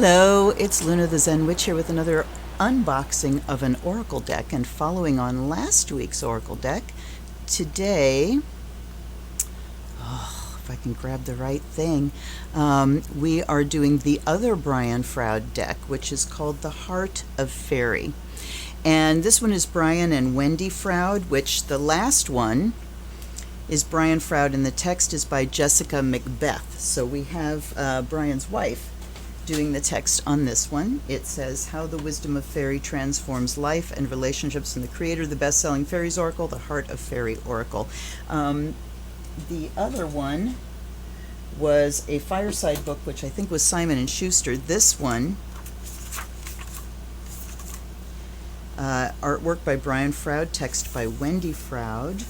Hello, it's Luna the Zen Witch here with another unboxing of an oracle deck, and following on last week's oracle deck, today, if I can grab the right thing, we are doing the other Brian Froud deck, which is called the Heart of Faerie. And this one is Brian and Wendy Froud, which the last one is Brian Froud, and the text is by Jessica Macbeth. So we have Brian's wife doing the text on this one. It says, "How the Wisdom of Faerie Transforms Life and Relationships," and the creator of the best-selling Fairies Oracle, the Heart of Faerie Oracle. The other one was a fireside book, which I think was Simon & Schuster. This one, artwork by Brian Froud, text by Wendy Froud.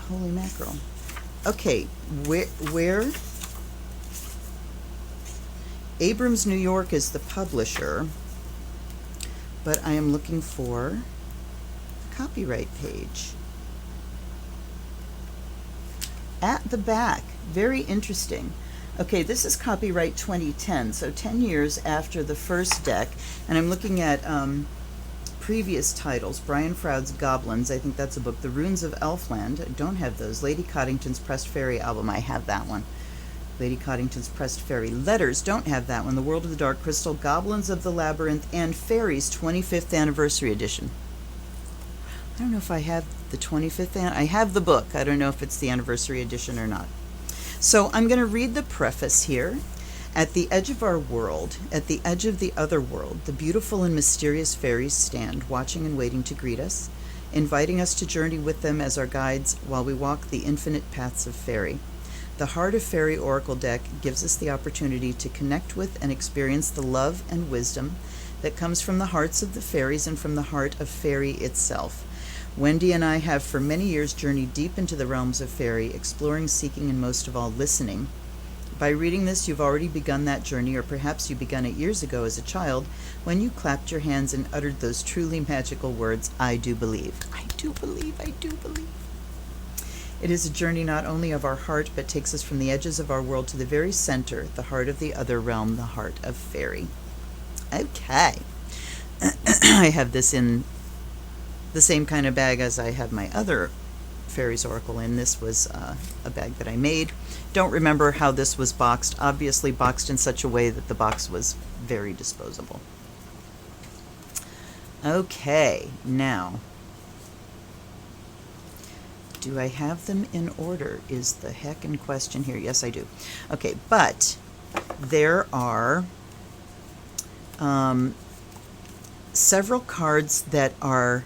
Holy mackerel. Okay, where Abrams, New York is the publisher, but I am looking for the copyright page. At the back, very interesting. Okay, this is copyright 2010, so 10 years after the first deck, and I'm looking at previous titles. Brian Froud's Goblins, I think that's a book. The Runes of Elfland, I don't have those. Lady Coddington's Pressed Fairy album, I have that one. Lady Coddington's Pressed Fairy Letters, don't have that one. The World of the Dark Crystal, Goblins of the Labyrinth, and Faerie's 25th Anniversary Edition. I don't know if I have the 25th, I have the book. I don't know if it's the Anniversary Edition or not. So I'm going to read the preface here. At the edge of our world, at the edge of the other world, the beautiful and mysterious fairies stand, watching and waiting to greet us, inviting us to journey with them as our guides while we walk the infinite paths of Faerie. The Heart of Faerie Oracle deck gives us the opportunity to connect with and experience the love and wisdom that comes from the hearts of the fairies and from the heart of Faerie itself. Wendy and I have for many years journeyed deep into the realms of Faerie, exploring, seeking, and most of all, listening. By reading this, you've already begun that journey, or perhaps you began it years ago as a child when you clapped your hands and uttered those truly magical words, "I do believe." I do believe, I do believe. It is a journey not only of our heart, but takes us from the edges of our world to the very center, the heart of the other realm, the heart of Faerie. Okay. I have this in the same kind of bag as I have my other Fairies Oracle in. This was a bag that I made. Don't remember how this was boxed. Obviously boxed in such a way that the box was very disposable. Okay, now, do I have them in order is the heckin' question here. Yes, I do. Okay, but there are several cards that are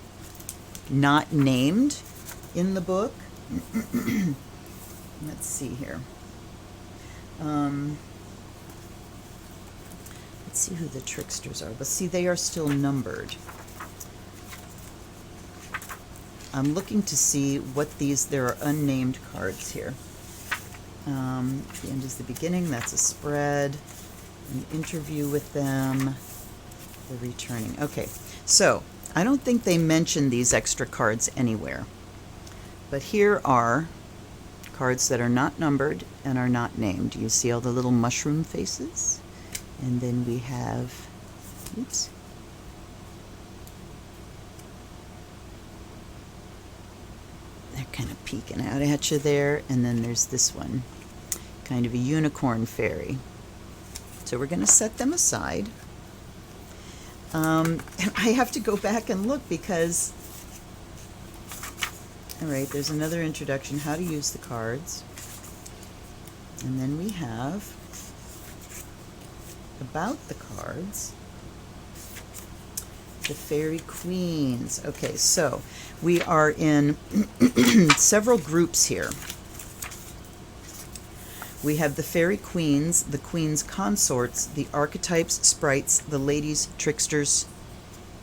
not named in the book. Let's see here. Let's see who the tricksters are. But see, they are still numbered. I'm looking to see what there are unnamed cards here. The end is the beginning. That's a spread. An interview with them. The returning. Okay, so I don't think they mention these extra cards anywhere. But here are cards that are not numbered and are not named. You see all the little mushroom faces? And then we have, oops. They're kind of peeking out at you there. And then there's this one, kind of a unicorn fairy. So we're going to set them aside. And I have to go back and look because, all right, there's another introduction, how to use the cards. And then we have about the cards, the Fairy Queens. Okay, so we are in several groups here. We have the Fairy Queens, the Queen's Consorts, the Archetypes, Sprites, the Ladies, Tricksters,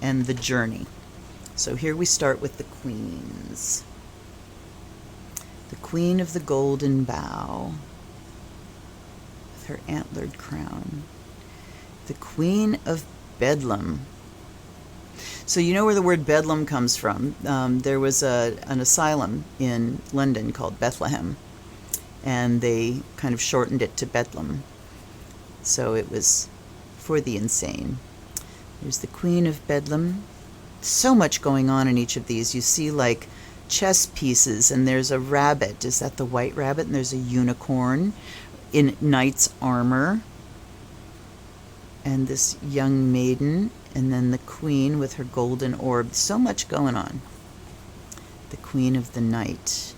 and the Journey. So here we start with the Queens. The Queen of the Golden Bough, with her antlered crown. The Queen of Bedlam. So you know where the word Bedlam comes from. There was an asylum in London called Bethlehem, and they kind of shortened it to Bedlam. So it was for the insane. There's the Queen of Bedlam. So much going on in each of these. You see like chess pieces, and there's a rabbit. Is that the white rabbit? And there's a unicorn in knight's armor. And this young maiden, and then the queen with her golden orb. So much going on. The Queen of the Night.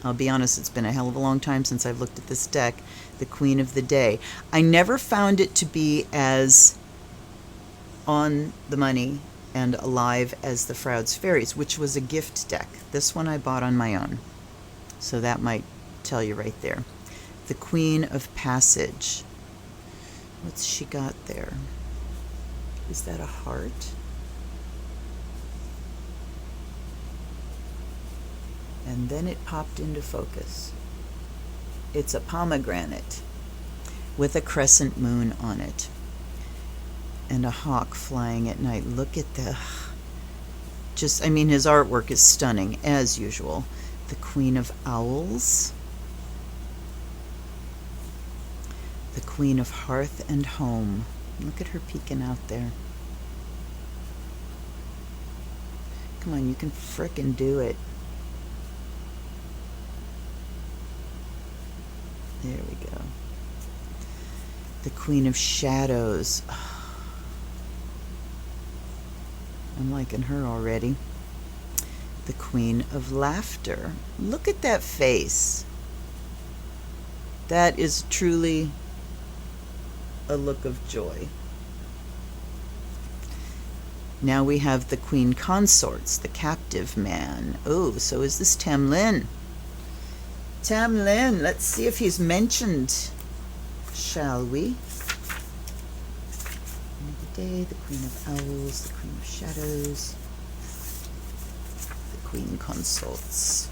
I'll be honest, it's been a hell of a long time since I've looked at this deck. The Queen of the Day. I never found it to be as on the money and alive as the Froud's Fairies, which was a gift deck. This one I bought on my own. So that might tell you right there. The Queen of Passage. What's she got there? Is that a heart? And then it popped into focus. It's a pomegranate with a crescent moon on it. And a hawk flying at night. Look at the... Just, I mean, his artwork is stunning, as usual. The Queen of Owls. The Queen of Hearth and Home. Look at her peeking out there. Come on, you can frickin' do it. There we go. The Queen of Shadows. I'm liking her already. The Queen of Laughter. Look at that face. That is truly a look of joy. Now we have the Queen Consorts, the Captive Man. Oh, so is this Tamlin. Tamlin, let's see if he's mentioned, shall we? Queen of the Day, the Queen of Owls, the Queen of Shadows, the Queen Consorts.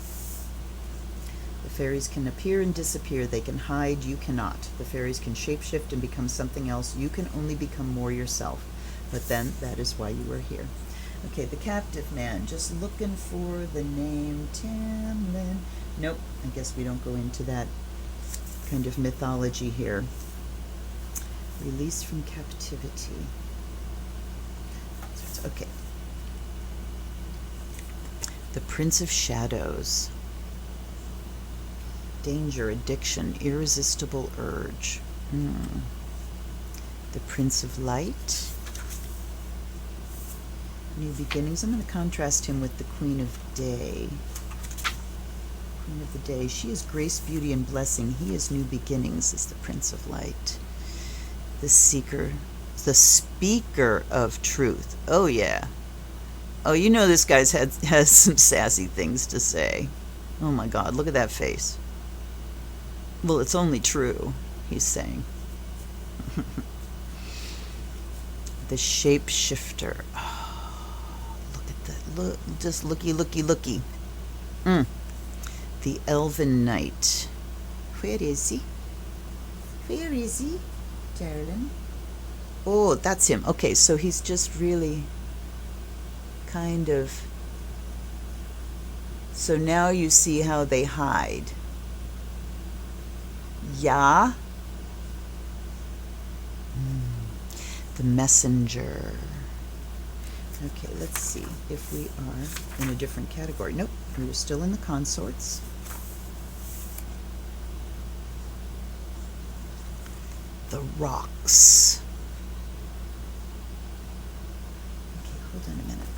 The fairies can appear and disappear. They can hide, you cannot. The fairies can shapeshift and become something else. You can only become more yourself. But then, that is why you are here. Okay, the Captive Man. Just looking for the name Tamlin. Nope, I guess we don't go into that kind of mythology here. Release from captivity. Okay. The Prince of Shadows. Danger, addiction, irresistible urge. The Prince of Light. New beginnings. I'm going to contrast him with the Queen of Day. Queen of the Day. She is grace, beauty, and blessing. He is new beginnings as the Prince of Light. The Seeker. The Speaker of Truth. Oh, yeah. Oh, you know this guy's has some sassy things to say. Oh, my God. Look at that face. Well, it's only true, he's saying. The Shapeshifter. Oh, look at that. Look, just looky. The Elven Knight. Where is he? Where is he, darling? Oh, that's him. Okay, so he's just really kind of... So now you see how they hide. Yeah. The Messenger. Okay, let's see if we are in a different category. Nope, we're still in the Consorts. The Rocks. Okay, hold on a minute.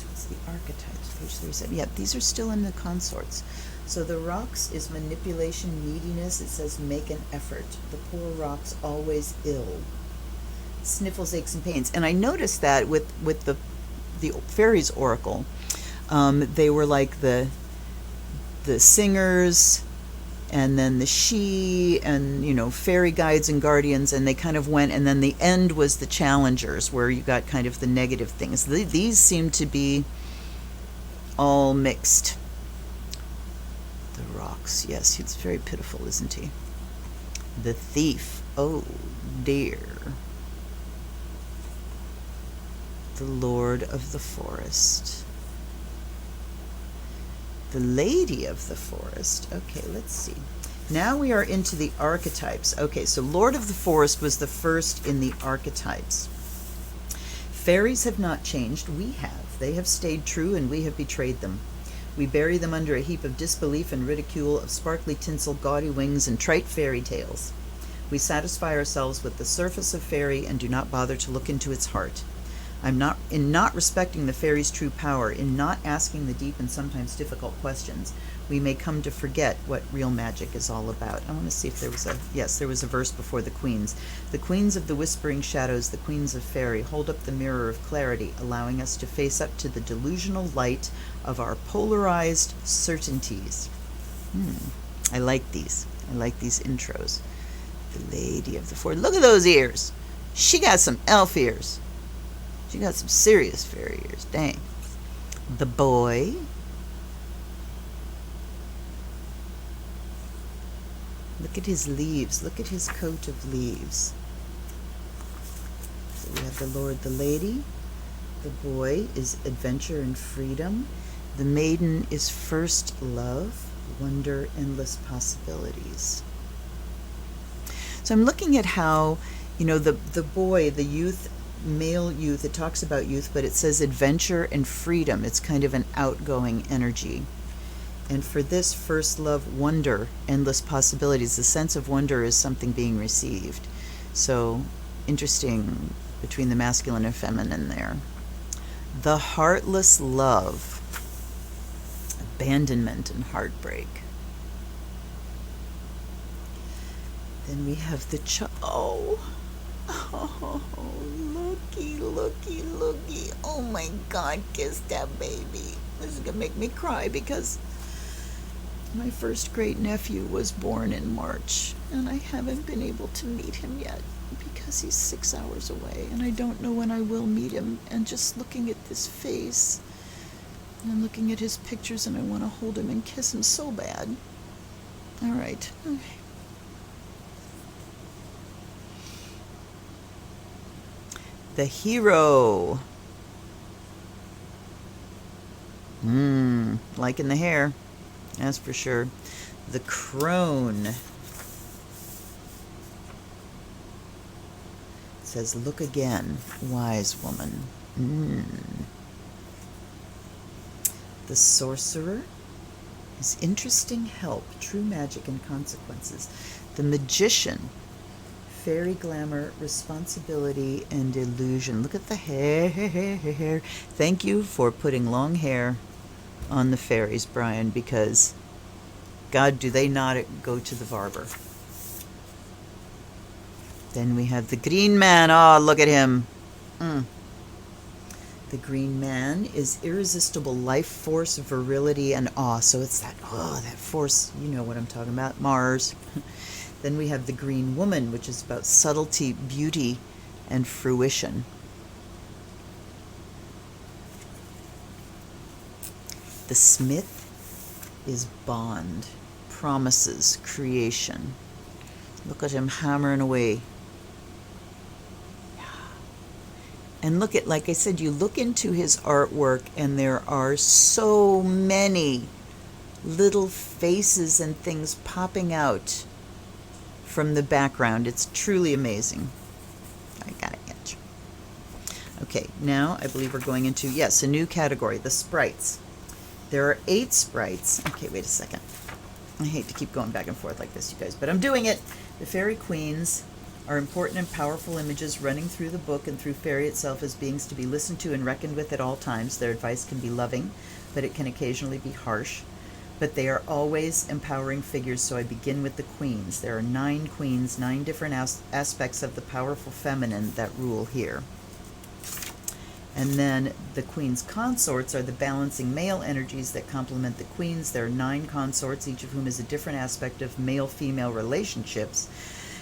What's the archetypes? Page 37. Yeah, these are still in the Consorts. So the Rocks is manipulation, neediness. It says make an effort. The poor Rocks always ill. Sniffles, aches, and pains. And I noticed that with the Fairies Oracle. They were like the singers, and then the she, and, you know, fairy guides and guardians, and they kind of went, and then the end was the challengers, where you got kind of the negative things. These seem to be all mixed. The Rocks, yes, he's very pitiful, isn't he? The Thief, oh dear. The Lord of the Forest. The Lady of the Forest. Okay, let's see. Now we are into the archetypes. Okay, so Lord of the Forest was the first in the archetypes. Fairies have not changed. We have. They have stayed true, and we have betrayed them. We bury them under a heap of disbelief and ridicule, of sparkly tinsel, gaudy wings, and trite fairy tales. We satisfy ourselves with the surface of fairy and do not bother to look into its heart. In not respecting the fairy's true power, in not asking the deep and sometimes difficult questions, we may come to forget what real magic is all about. I want to see if there was a verse before the queens. The queens of the whispering shadows, the queens of fairy, hold up the mirror of clarity, allowing us to face up to the delusional light of our polarized certainties. I like these. I like these intros. The Lady of the Forest. Look at those ears. She got some elf ears. She got some serious fairy ears. Dang. The boy. Look at his leaves. Look at his coat of leaves. So we have the Lord, the Lady. The boy is adventure and freedom. The maiden is first love, wonder, endless possibilities. So I'm looking at how, the boy, the youth, male youth, it talks about youth, but it says adventure and freedom. It's kind of an outgoing energy. And for this first love, wonder, endless possibilities, the sense of wonder is something being received. So interesting between the masculine and feminine there. The heartless love, abandonment and heartbreak. Then we have the looky. Oh my God, kiss that baby. This is gonna make me cry because my first great nephew was born in March, and I haven't been able to meet him yet because he's 6 hours away, and I don't know when I will meet him. And just looking at this face, and I'm looking at his pictures, and I want to hold him and kiss him so bad. All right. Okay. The hero. Liking the hair, that's for sure. The crone. It says, look again, wise woman. The sorcerer is interesting help, true magic and consequences. The magician. Fairy glamour, responsibility, and illusion. Look at the hair. Thank you for putting long hair on the fairies, Brian, because God, do they not go to the barber. Then we have the green man. Oh, look at him. The green man is irresistible life force, virility, and awe. So it's that force, you know what I'm talking about, Mars. Then we have the green woman, which is about subtlety, beauty, and fruition. The smith is bond, promises, creation. Look at him hammering away. And look at, like I said, you look into his artwork, and there are so many little faces and things popping out from the background. It's truly amazing. I got it yet. Okay, now I believe we're going into, a new category, the sprites. There are 8 sprites. Okay, wait a second. I hate to keep going back and forth like this, you guys, but I'm doing it. The fairy queens are important and powerful images running through the book and through fairy itself as beings to be listened to and reckoned with at all times. Their advice can be loving, but it can occasionally be harsh. But they are always empowering figures, so I begin with the queens. There are 9 queens, 9 different aspects of the powerful feminine that rule here. And then the queen's consorts are the balancing male energies that complement the queens. There are 9 consorts, each of whom is a different aspect of male-female relationships.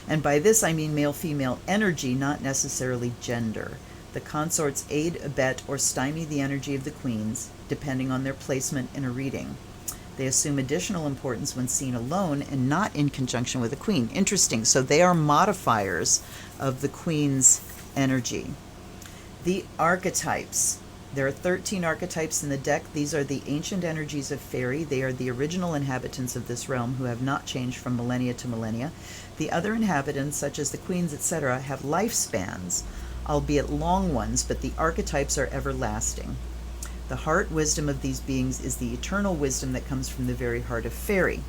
And by this I mean male-female energy, not necessarily gender. The consorts aid, abet, or stymie the energy of the queens, depending on their placement in a reading. They assume additional importance when seen alone and not in conjunction with a queen. Interesting. So they are modifiers of the queen's energy. The archetypes. There are 13 archetypes in the deck. These are the ancient energies of Faerie. They are the original inhabitants of this realm who have not changed from millennia to millennia. The other inhabitants, such as the queens, etc., have lifespans, albeit long ones, but the archetypes are everlasting. The heart wisdom of these beings is the eternal wisdom that comes from the very heart of Faerie.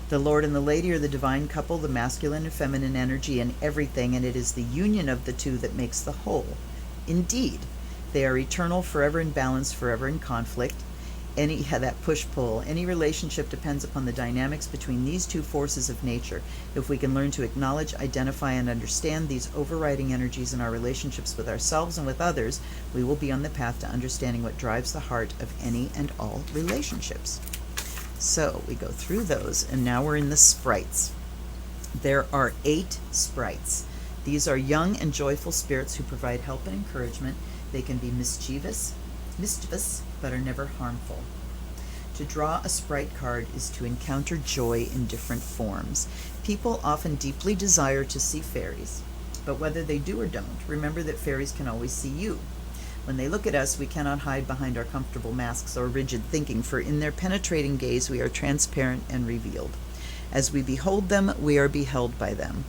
The Lord and the Lady are the divine couple, the masculine and feminine energy in everything, and it is the union of the two that makes the whole. Indeed, they are eternal, forever in balance, forever in conflict. That push-pull. Any relationship depends upon the dynamics between these two forces of nature. If we can learn to acknowledge, identify, and understand these overriding energies in our relationships with ourselves and with others, we will be on the path to understanding what drives the heart of any and all relationships. So we go through those, and now we're in the sprites. There are 8 sprites. These are young and joyful spirits who provide help and encouragement. They can be mischievous, but are never harmful. To draw a sprite card is to encounter joy in different forms. People often deeply desire to see fairies, but whether they do or don't, remember that fairies can always see you. When they look at us, we cannot hide behind our comfortable masks or rigid thinking, for in their penetrating gaze we are transparent and revealed. As we behold them, we are beheld by them,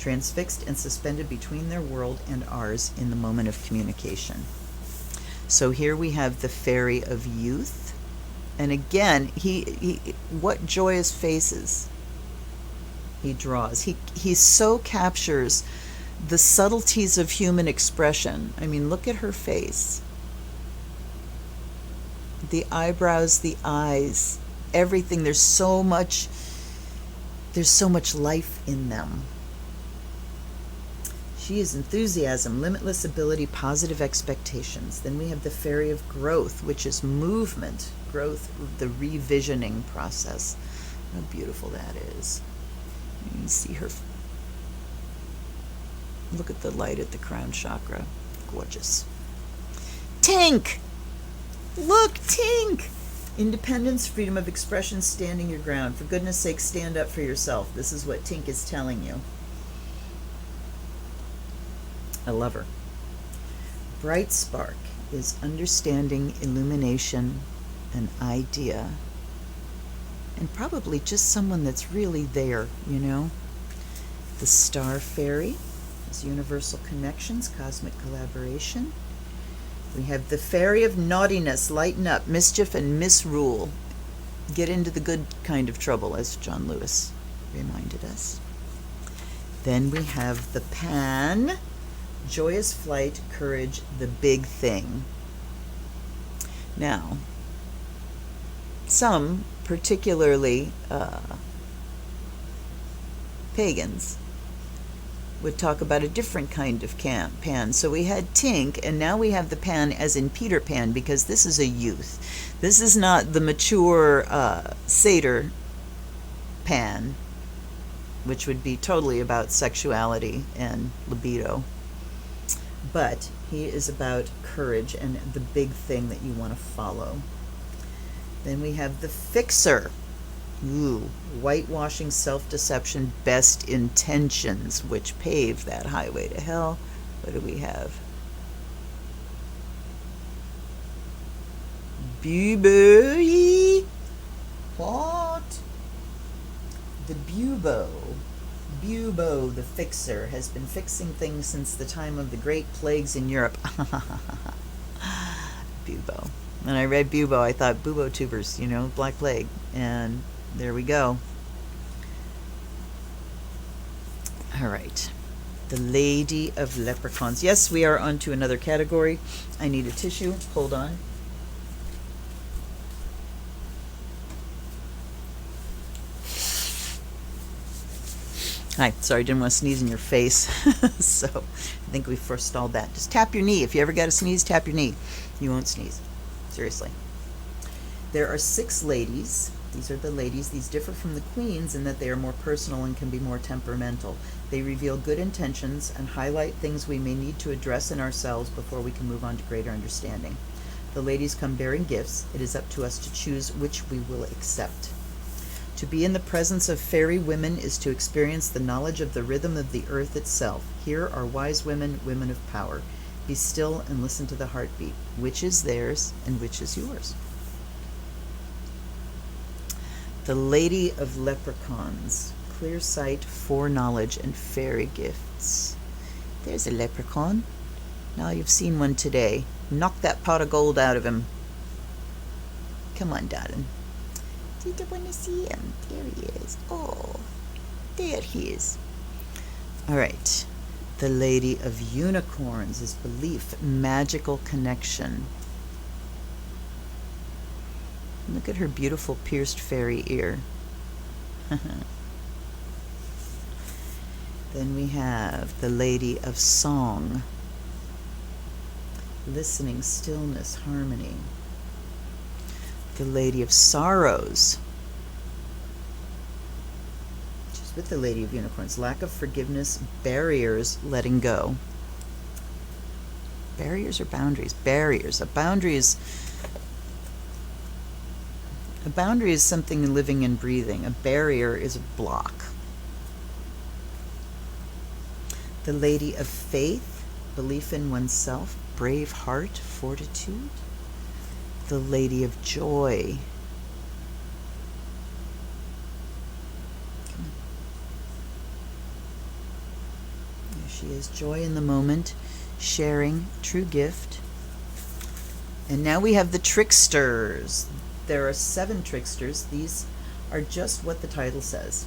transfixed and suspended between their world and ours in the moment of communication. So here we have the Fairy of Youth. And again, he what joyous faces he draws. He so captures the subtleties of human expression. I mean, look at her face. The eyebrows, the eyes, everything. There's so much life in them. She is enthusiasm, limitless ability, positive expectations. Then we have the Fairy of Growth, which is movement, growth, the revisioning process. How beautiful that is. You can see her. Look at the light at the crown chakra. Gorgeous. Tink! Look, Tink! Independence, freedom of expression, standing your ground. For goodness sake, stand up for yourself. This is what Tink is telling you. I love her. Bright spark is understanding, illumination, an idea, and probably just someone that's really there, you know. The Star Fairy is universal connections, cosmic collaboration. We have the Fairy of Naughtiness, lighten up, mischief and misrule. Get into the good kind of trouble, as John Lewis reminded us. Then we have the Pan, joyous flight, courage, the big thing. Now, some, particularly pagans, would talk about a different kind of Pan. So we had Tink, and now we have the Pan as in Peter Pan, because this is a youth. This is not the mature satyr Pan, which would be totally about sexuality and libido. But he is about courage and the big thing that you want to follow. Then we have the Fixer. Ooh, whitewashing, self-deception, best intentions, which pave that highway to hell. What do we have? Bubo. What? The Bubo, the Fixer, has been fixing things since the time of the great plagues in Europe. Bubo. When I read Bubo, I thought bubo tubers, you know, Black Plague. And there we go. All right. The Lady of Leprechauns. Yes, we are on to another category. I need a tissue. Hold on. Hi, sorry, didn't want to sneeze in your face. So I think we forestalled that. Just tap your knee. If you ever got to sneeze, tap your knee. You won't sneeze. Seriously. There are 6 ladies. These are the ladies. These differ from the queens in that they are more personal and can be more temperamental. They reveal good intentions and highlight things we may need to address in ourselves before we can move on to greater understanding. The ladies come bearing gifts. It is up to us to choose which we will accept. To be in the presence of fairy women is to experience the knowledge of the rhythm of the earth itself. Here are wise women, women of power. Be still and listen to the heartbeat. Which is theirs and which is yours? The Lady of Leprechauns. Clear sight, foreknowledge, and fairy gifts. There's a leprechaun. Now you've seen one today. Knock that pot of gold out of him. Come on, darling. Did you want to see him? There he is. Oh, there he is. All right. The Lady of Unicorns is belief, magical connection. Look at her beautiful pierced fairy ear. Then we have the Lady of Song. Listening, stillness, harmony. The Lady of Sorrows. She's with the Lady of Unicorns. Lack of forgiveness, barriers, letting go. Barriers or boundaries? Barriers. A boundary is something living and breathing. A barrier is a block. The Lady of Faith, belief in oneself, brave heart, fortitude. The Lady of Joy. There she is, joy in the moment, sharing, true gift. And now we have the tricksters. There are 7 tricksters. These are just what the title says.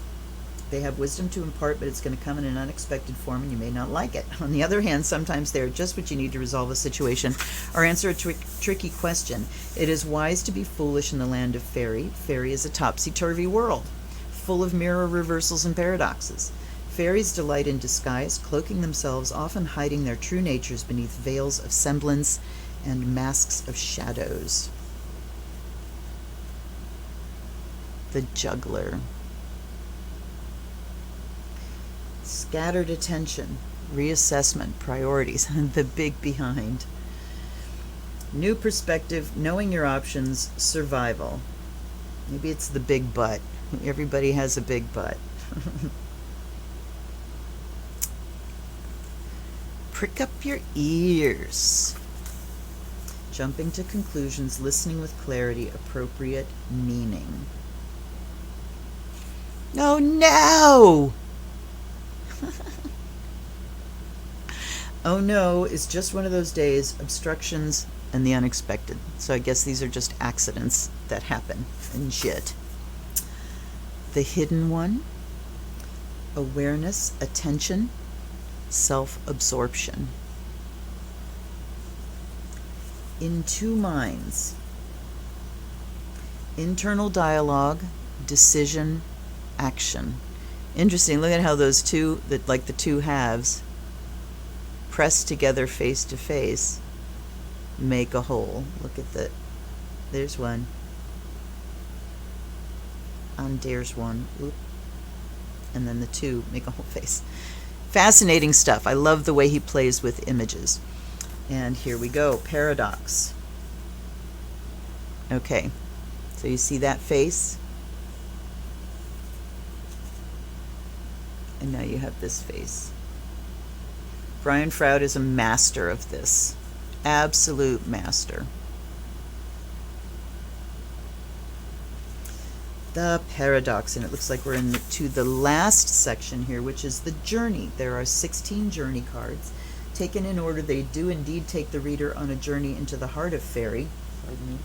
They have wisdom to impart, but it's going to come in an unexpected form, and you may not like it. On the other hand, sometimes they are just what you need to resolve a situation or answer a tricky question. It is wise to be foolish in the land of Faerie. Faerie is a topsy-turvy world, full of mirror reversals and paradoxes. Fairies delight in disguise, cloaking themselves, often hiding their true natures beneath veils of semblance and masks of shadows. The Juggler. Scattered attention, reassessment, priorities, the big behind. New perspective, knowing your options, survival. Maybe it's the big butt. Everybody has a big butt. Prick up your ears. Jumping to conclusions, listening with clarity, appropriate meaning. Oh no! Oh no is just one of those days, obstructions and the unexpected. So I guess these are just accidents that happen and shit. The Hidden One, awareness, attention, self-absorption. In two minds, internal dialogue, decision, action. Interesting, look at how those two, like the two halves, pressed together face to face, make a whole. Look at there's one. And there's one. Oop. And then the two make a whole face. Fascinating stuff. I love the way he plays with images. And here we go, paradox. Okay, so you see that face? And now you have this face. Brian Froud is a master of this. Absolute master. The paradox, and it looks like we're to the last section here, which is the journey. There are 16 journey cards. Taken in order, they do indeed take the reader on a journey into the heart of Faerie. Pardon me.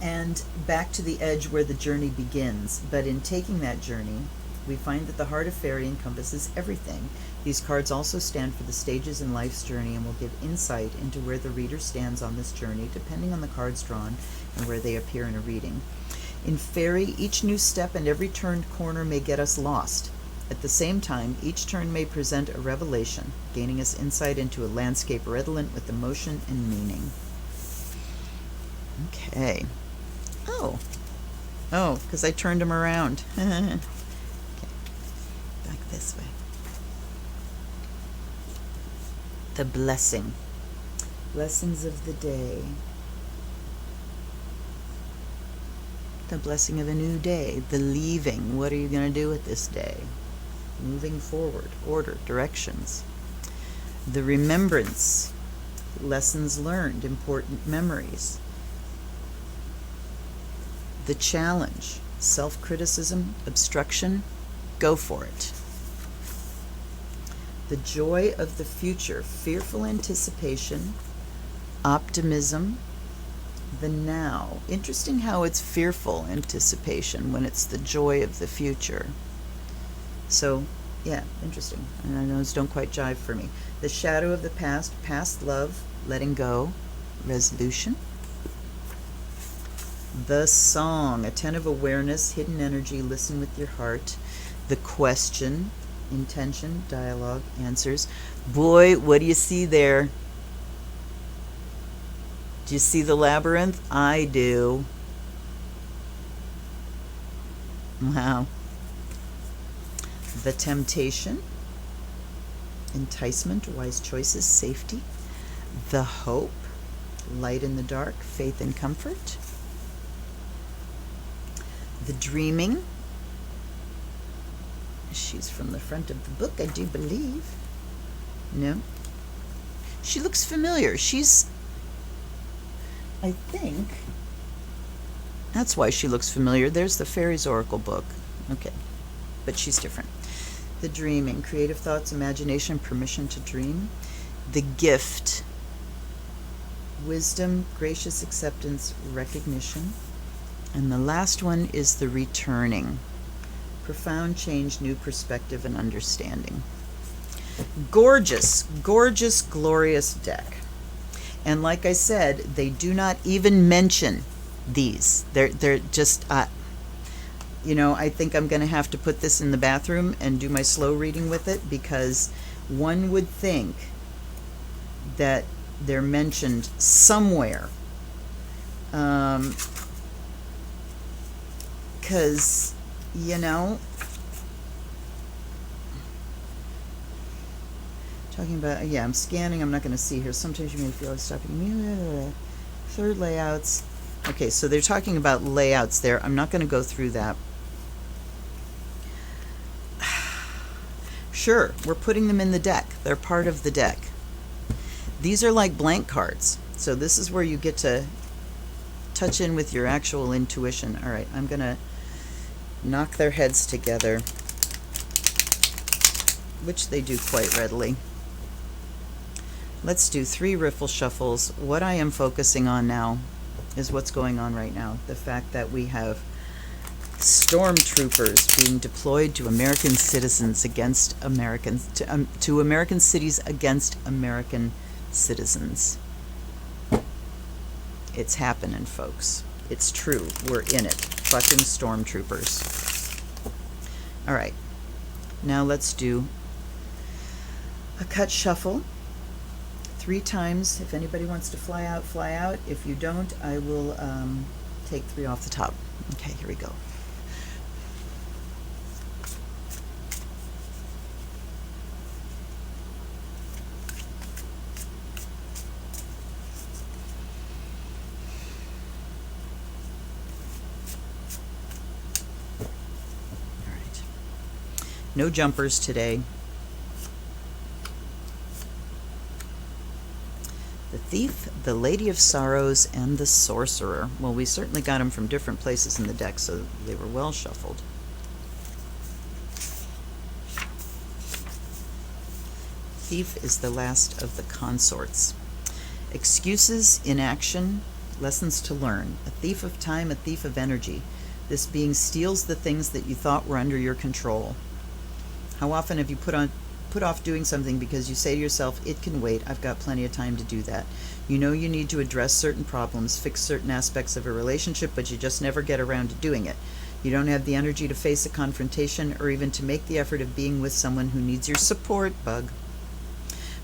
And back to the edge where the journey begins. But in taking that journey, we find that the heart of Faerie encompasses everything. These cards also stand for the stages in life's journey and will give insight into where the reader stands on this journey, depending on the cards drawn and where they appear in a reading. In Faerie, each new step and every turned corner may get us lost. At the same time, each turn may present a revelation, gaining us insight into a landscape redolent with emotion and meaning. Okay. Oh, because I turned him around. Okay. Back this way. The blessing. Blessings of the day. The blessing of a new day. The leaving. What are you going to do with this day? Moving forward. Order. Directions. The remembrance, lessons learned, important memories. The challenge, self-criticism, obstruction, go for it. The joy of the future, fearful anticipation, optimism. The now, interesting how it's fearful anticipation when it's the joy of the future. So, yeah, interesting. And I know those don't quite jive for me. The shadow of the past, past love, letting go, resolution. The song, attentive awareness, hidden energy, listen with your heart. The question, intention, dialogue, answers. Boy, what do you see there? Do you see the labyrinth? I do. Wow. The temptation, enticement, wise choices, safety. The hope, light in the dark, faith and comfort. The dreaming. She's from the front of the book, I do believe. No? She looks familiar. I think that's why she looks familiar. There's the Faerie's Oracle book. Okay. But she's different. The dreaming, creative thoughts, imagination, permission to dream. The gift, wisdom, gracious acceptance, recognition. And the last one is the returning, profound change, new perspective, and understanding. Gorgeous, gorgeous, glorious deck. And like I said, they do not even mention these. They're just, you know, I think I'm going to have to put this in the bathroom and do my slow reading with it, because one would think that they're mentioned somewhere. Because, you know, talking about, yeah, I'm scanning, I'm not going to see here. Sometimes you may feel like stopping. Third layouts. Okay, so they're talking about layouts there. I'm not going to go through that. Sure, we're putting them in the deck. They're part of the deck. These are like blank cards. So this is where you get to touch in with your actual intuition. All right, I'm going to knock their heads together, which they do quite readily. Let's do 3 riffle shuffles. What I am focusing on now is what's going on right now. The fact that we have stormtroopers being deployed to American citizens against Americans, to American cities against American citizens. It's happening, folks. It's true. We're in it. Fucking stormtroopers. All right. Now let's do a cut shuffle. 3 times. If anybody wants to fly out, fly out. If you don't, I will take 3 off the top. Okay, here we go. All right. No jumpers today. The Thief, the Lady of Sorrows, and the Sorcerer. Well, we certainly got them from different places in the deck, so they were well shuffled. Thief is the last of the consorts. Excuses, inaction, lessons to learn. A thief of time, a thief of energy. This being steals the things that you thought were under your control. How often have you put off doing something because you say to yourself, it can wait, I've got plenty of time to do that. You know you need to address certain problems, fix certain aspects of a relationship, but you just never get around to doing it. You don't have the energy to face a confrontation or even to make the effort of being with someone who needs your support, bug.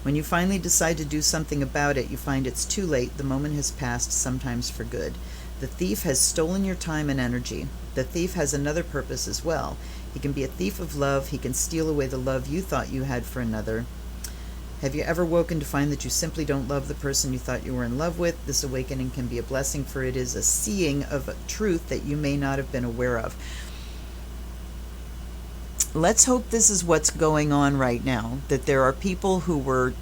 When you finally decide to do something about it, you find it's too late, the moment has passed, sometimes for good. The thief has stolen your time and energy. The thief has another purpose as well. He can be a thief of love. He can steal away the love you thought you had for another. Have you ever woken to find that you simply don't love the person you thought you were in love with? This awakening can be a blessing, for it is a seeing of a truth that you may not have been aware of. Let's hope this is what's going on right now, that there are people who were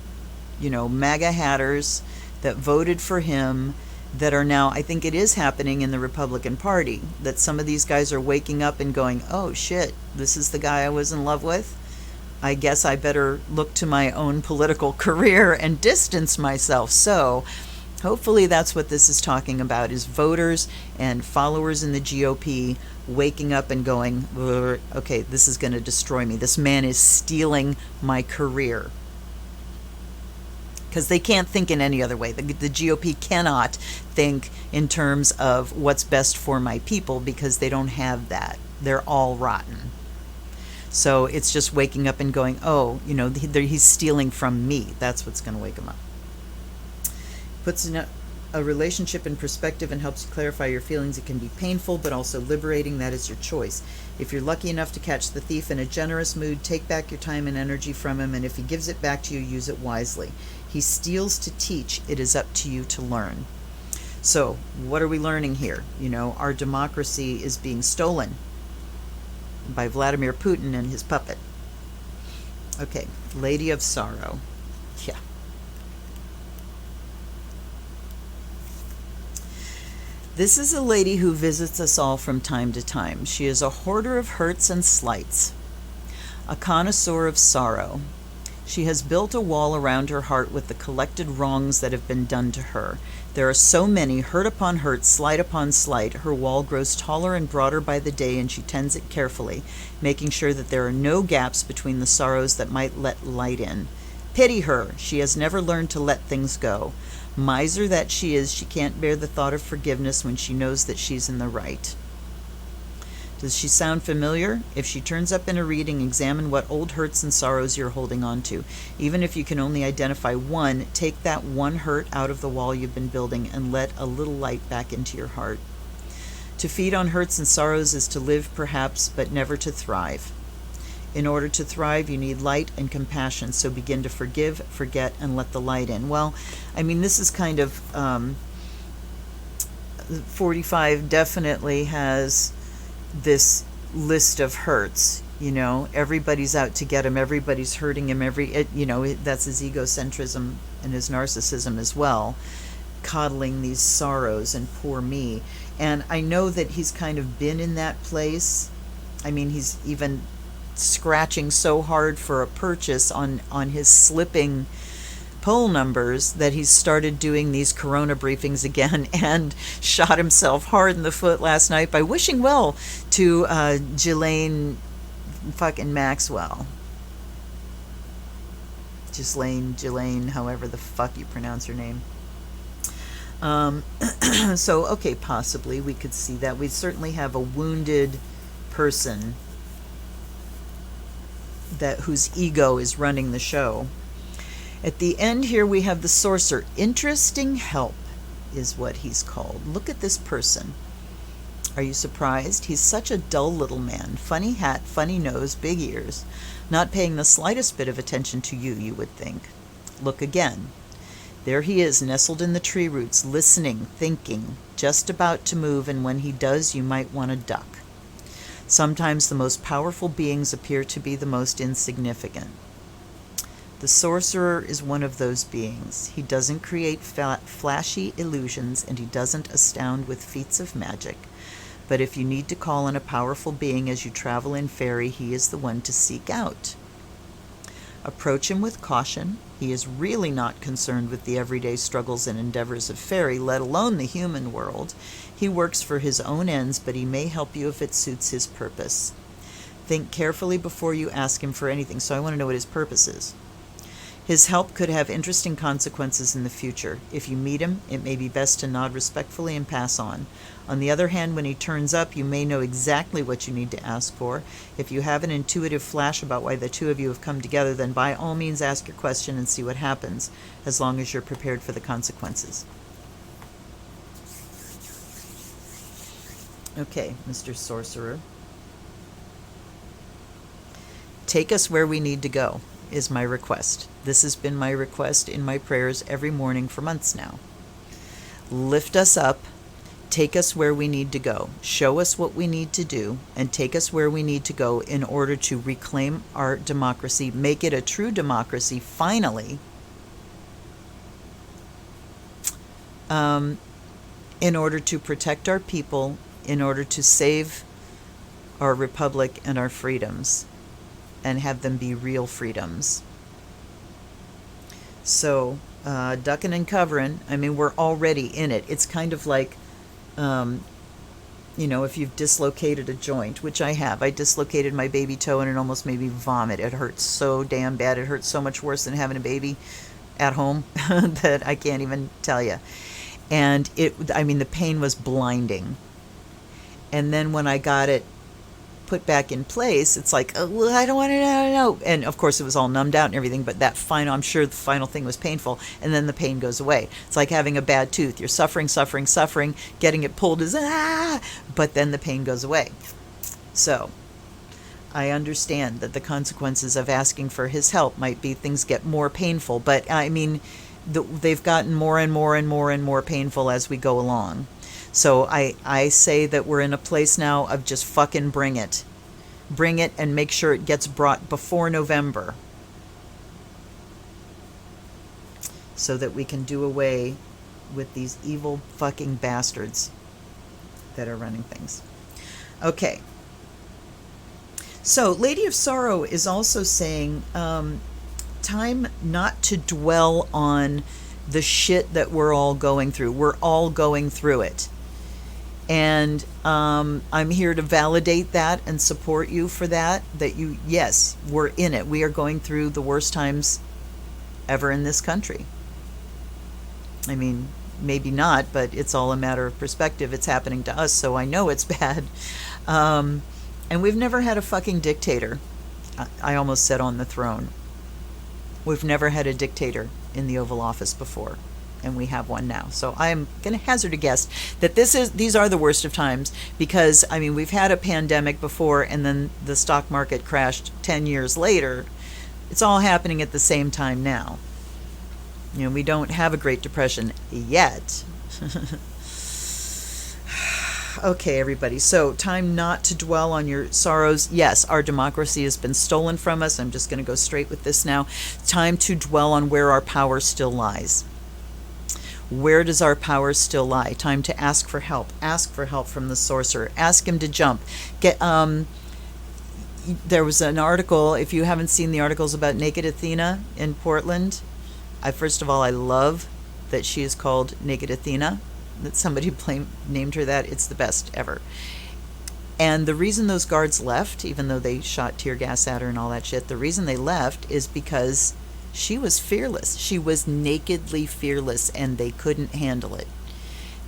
MAGA hatters that voted for him that are now, I think it is happening in the Republican Party, that some of these guys are waking up and going, oh shit, this is the guy I was in love with. I guess I better look to my own political career and distance myself. So hopefully that's what this is talking about, is voters and followers in the GOP waking up and going, okay, this is going to destroy me. This man is stealing my career. Because they can't think in any other way. The GOP cannot think in terms of what's best for my people, because they don't have that. They're all rotten. So it's just waking up and going, oh, he's stealing from me. That's what's going to wake him up. Puts a relationship in perspective and helps you clarify your feelings. It can be painful, but also liberating. That is your choice. If you're lucky enough to catch the thief in a generous mood, take back your time and energy from him, and if he gives it back to you, use it wisely. He steals to teach. It is up to you to learn. So, what are we learning here? Our democracy is being stolen by Vladimir Putin and his puppet. Okay, Lady of Sorrow. Yeah. This is a lady who visits us all from time to time. She is a hoarder of hurts and slights, a connoisseur of sorrow. She has built a wall around her heart with the collected wrongs that have been done to her. There are so many, hurt upon hurt, slight upon slight. Her wall grows taller and broader by the day, and she tends it carefully, making sure that there are no gaps between the sorrows that might let light in. Pity her. She has never learned to let things go. Miser that she is, she can't bear the thought of forgiveness when she knows that she's in the right. Does she sound familiar? If she turns up in a reading, examine what old hurts and sorrows you're holding on to. Even if you can only identify one, take that one hurt out of the wall you've been building and let a little light back into your heart. To feed on hurts and sorrows is to live, perhaps, but never to thrive. In order to thrive, you need light and compassion, so begin to forgive, forget, and let the light in. Well, this is kind of, 45 definitely has this list of hurts. Everybody's out to get him, everybody's hurting him, that's his egocentrism and his narcissism as well, coddling these sorrows and poor me. And I know that he's kind of been in that place. He's even scratching so hard for a purchase on his slipping poll numbers that he's started doing these corona briefings again, and shot himself hard in the foot last night by wishing well to Ghislaine fucking Maxwell. Ghislaine, however the fuck you pronounce her name. So, okay, possibly we could see that. We certainly have a wounded person whose ego is running the show. At the end here we have the sorcerer. Interesting help is what he's called. Look at this person. Are you surprised? He's such a dull little man. Funny hat, funny nose, big ears. Not paying the slightest bit of attention to you, you would think. Look again. There he is, nestled in the tree roots, listening, thinking, just about to move, and when he does, you might want to duck. Sometimes the most powerful beings appear to be the most insignificant. The sorcerer is one of those beings. He doesn't create flashy illusions, and he doesn't astound with feats of magic. But if you need to call on a powerful being as you travel in Faerie, he is the one to seek out. Approach him with caution. He is really not concerned with the everyday struggles and endeavors of Faerie, let alone the human world. He works for his own ends, but he may help you if it suits his purpose. Think carefully before you ask him for anything. So I want to know what his purpose is. His help could have interesting consequences in the future. If you meet him, it may be best to nod respectfully and pass on. On the other hand, when he turns up, you may know exactly what you need to ask for. If you have an intuitive flash about why the two of you have come together, then by all means ask your question and see what happens, as long as you're prepared for the consequences. Okay, Mr. Sorcerer. Take us where we need to go, is my request. This has been my request in my prayers every morning for months now. Lift us up, take us where we need to go, show us what we need to do, and take us where we need to go in order to reclaim our democracy, make it a true democracy finally, in order to protect our people, in order to save our republic and our freedoms, and have them be real freedoms. So, ducking and covering, I mean, we're already in it. It's kind of like, if you've dislocated a joint, which I have. I dislocated my baby toe and it almost made me vomit. It hurts so damn bad. It hurts so much worse than having a baby at home that I can't even tell you. And the pain was blinding. And then when I got it put back in place, it's like, oh, well, I don't want to know. And of course it was all numbed out and everything, but I'm sure the final thing was painful, and then the pain goes away. It's like having a bad tooth. You're suffering, getting it pulled is but then the pain goes away. So I understand that the consequences of asking for his help might be things get more painful, but I mean, they've gotten more and more and more and more painful as we go along. So I say that we're in a place now of just fucking bring it. Bring it and make sure it gets brought before November, so that we can do away with these evil fucking bastards that are running things. Okay. So Lady of Sorrow is also saying time not to dwell on the shit that we're all going through. We're all going through it. And I'm here to validate that and support you for that. Yes, we're in it. We are going through the worst times ever in this country. I mean, maybe not, but it's all a matter of perspective. It's happening to us, so I know it's bad. And we've never had a fucking dictator. I almost said on the throne. We've never had a dictator in the Oval Office before. And we have one now. So I'm going to hazard a guess that these are the worst of times, because I mean, we've had a pandemic before, and then the stock market crashed 10 years later. It's all happening at the same time now. We don't have a Great Depression yet. Okay, everybody. So time not to dwell on your sorrows. Yes, our democracy has been stolen from us. I'm just going to go straight with this now. Time to dwell on where our power still lies. Where does our power still lie? Time to ask for help. Ask for help from the sorcerer. Ask him to jump. There was an article, if you haven't seen the articles about Naked Athena in Portland, first of all, I love that she is called Naked Athena, that somebody named her that. It's the best ever. And the reason those guards left, even though they shot tear gas at her and all that shit, the reason they left is because she was fearless. She was nakedly fearless, and they couldn't handle it.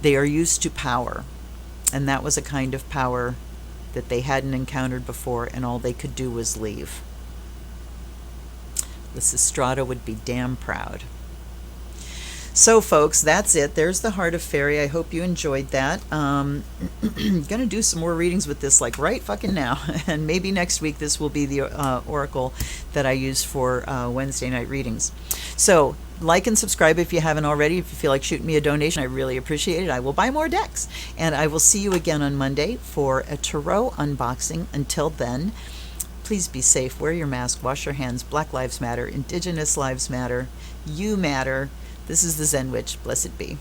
They are used to power, and that was a kind of power that they hadn't encountered before, and all they could do was leave. Lysistrata would be damn proud. So, folks, that's it. There's the Heart of Faerie. I hope you enjoyed that. Going to do some more readings with this, like right fucking now. And maybe next week this will be the oracle that I use for Wednesday night readings. So, like and subscribe if you haven't already. If you feel like shooting me a donation, I really appreciate it. I will buy more decks. And I will see you again on Monday for a tarot unboxing. Until then, please be safe. Wear your mask. Wash your hands. Black Lives Matter. Indigenous Lives Matter. You matter. This is the Zen Witch. Blessed be.